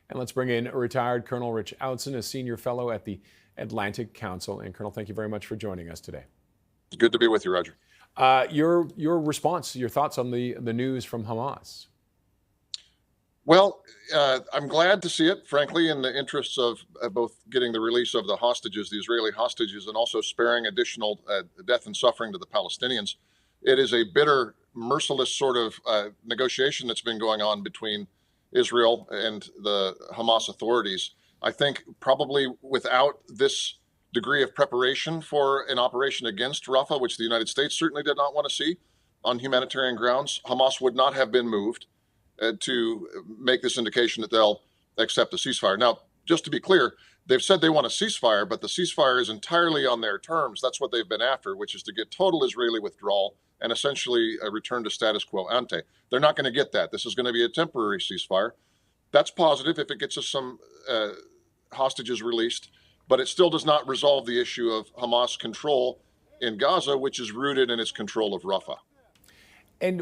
And let's bring in retired Colonel Rich Outzen, a senior fellow at the Atlantic Council. And Colonel, thank you very much for joining us today. Good to be with you, Roger. Your response, your thoughts on the news from Hamas? Well, I'm glad to see it, frankly, in the interests of both getting the release of the hostages, the Israeli hostages, and also sparing additional death and suffering to the Palestinians. It is a bitter, merciless sort of negotiation that's been going on between Israel and the Hamas authorities. I think probably without this degree of preparation for an operation against Rafah, which the United States certainly did not want to see on humanitarian grounds, Hamas would not have been moved to make this indication that they'll accept a ceasefire. Now, just to be clear, they've said they want a ceasefire, but the ceasefire is entirely on their terms. That's what they've been after, which is to get total Israeli withdrawal and essentially a return to status quo ante. They're not going to get that. This is going to be a temporary ceasefire. That's positive if it gets us some hostages released, but it still does not resolve the issue of Hamas control in Gaza, which is rooted in its control of Rafah. And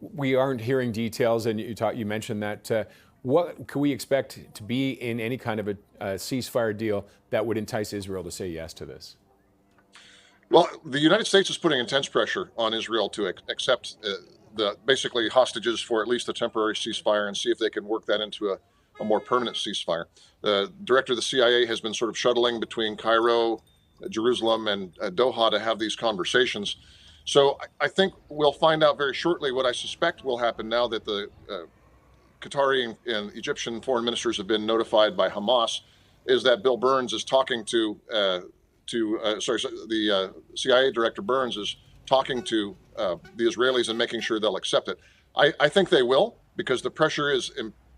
we aren't hearing details, and you mentioned that. What can we expect to be in any kind of a ceasefire deal that would entice Israel to say yes to this? Well, the United States is putting intense pressure on Israel to accept the basically hostages for at least a temporary ceasefire and see if they can work that into a more permanent ceasefire. The director of the CIA has been sort of shuttling between Cairo, Jerusalem, and Doha to have these conversations. So I think we'll find out very shortly what I suspect will happen now that the Qatari and Egyptian foreign ministers have been notified by Hamas, is that Bill Burns is talking to the CIA director Burns is talking to the Israelis and making sure they'll accept it. I think they will, because the pressure is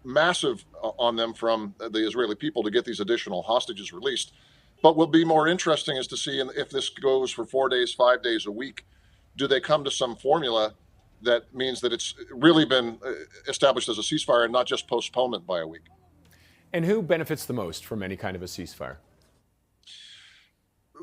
massive on them from the Israeli people to get these additional hostages released. But what will be more interesting is to see if this goes for 4 days, 5 days a week. Do they come to some formula that means that it's really been established as a ceasefire and not just postponement by a week? And who benefits the most from any kind of a ceasefire?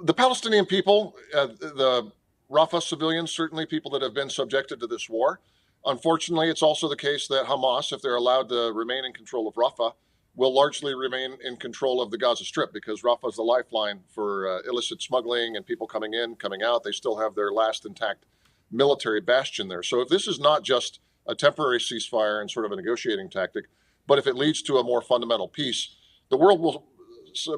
The Palestinian people, the Rafah civilians, certainly people that have been subjected to this war. Unfortunately, it's also the case that Hamas, if they're allowed to remain in control of Rafah, will largely remain in control of the Gaza Strip, because Rafah is the lifeline for illicit smuggling and people coming in, coming out. They still have their last intact military bastion there. So if this is not just a temporary ceasefire and sort of a negotiating tactic, but if it leads to a more fundamental peace, the world will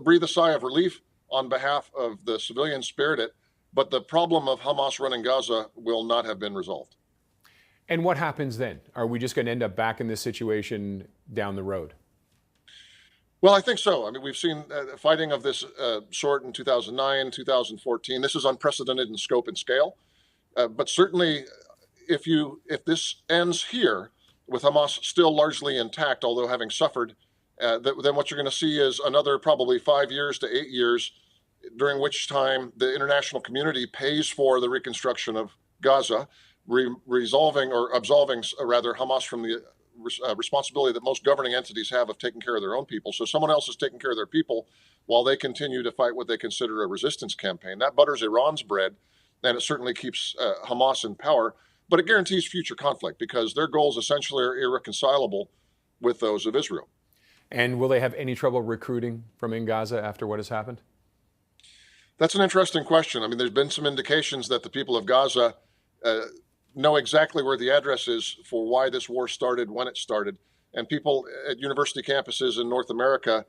breathe a sigh of relief on behalf of the civilians spared it, but the problem of Hamas running Gaza will not have been resolved. And what happens then? Are we just going to end up back in this situation down the road? Well, I think so. I mean, we've seen fighting of this sort in 2009, 2014. This is unprecedented in scope and scale. But certainly, if this ends here, with Hamas still largely intact, although having suffered, then what you're going to see is another probably 5 years to 8 years, during which time the international community pays for the reconstruction of Gaza, resolving or absolving, rather, Hamas from the responsibility that most governing entities have of taking care of their own people. So someone else is taking care of their people while they continue to fight what they consider a resistance campaign. That butters Iran's bread, and it certainly keeps Hamas in power, but it guarantees future conflict because their goals essentially are irreconcilable with those of Israel. And will they have any trouble recruiting from in Gaza after what has happened? That's an interesting question. I mean, there's been some indications that the people of Gaza know exactly where the address is for why this war started, when it started. And people at university campuses in North America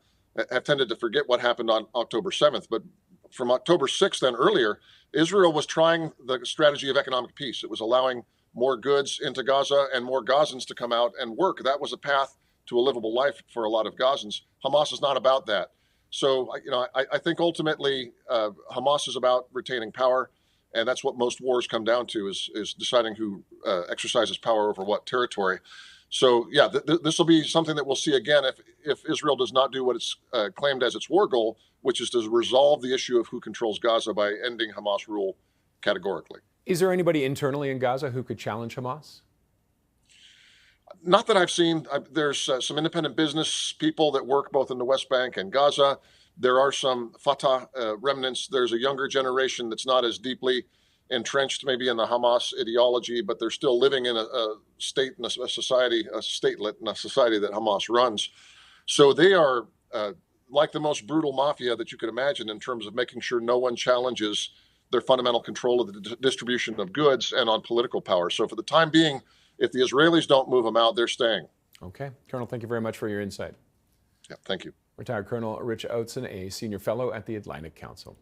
have tended to forget what happened on October 7th. But from October 6th and earlier, Israel was trying the strategy of economic peace. It was allowing more goods into Gaza and more Gazans to come out and work. That was a path to a livable life for a lot of Gazans. Hamas is not about that. So, I think ultimately Hamas is about retaining power. And that's what most wars come down to, is deciding who exercises power over what territory. So, yeah, this will be something that we'll see again if Israel does not do what it's claimed as its war goal, which is to resolve the issue of who controls Gaza by ending Hamas rule categorically. Is there anybody internally in Gaza who could challenge Hamas? Not that I've seen. There's some independent business people that work both in the West Bank and Gaza. There are some Fatah remnants. There's a younger generation that's not as deeply entrenched maybe in the Hamas ideology, but they're still living in a state, in a society, a statelet, in a society that Hamas runs. So they are like the most brutal mafia that you could imagine in terms of making sure no one challenges their fundamental control of the distribution of goods and on political power. So for the time being, if the Israelis don't move them out, they're staying. Okay. Colonel, thank you very much for your insight. Yeah, thank you. Retired Colonel Richard Outzen, a senior fellow at the Atlantic Council.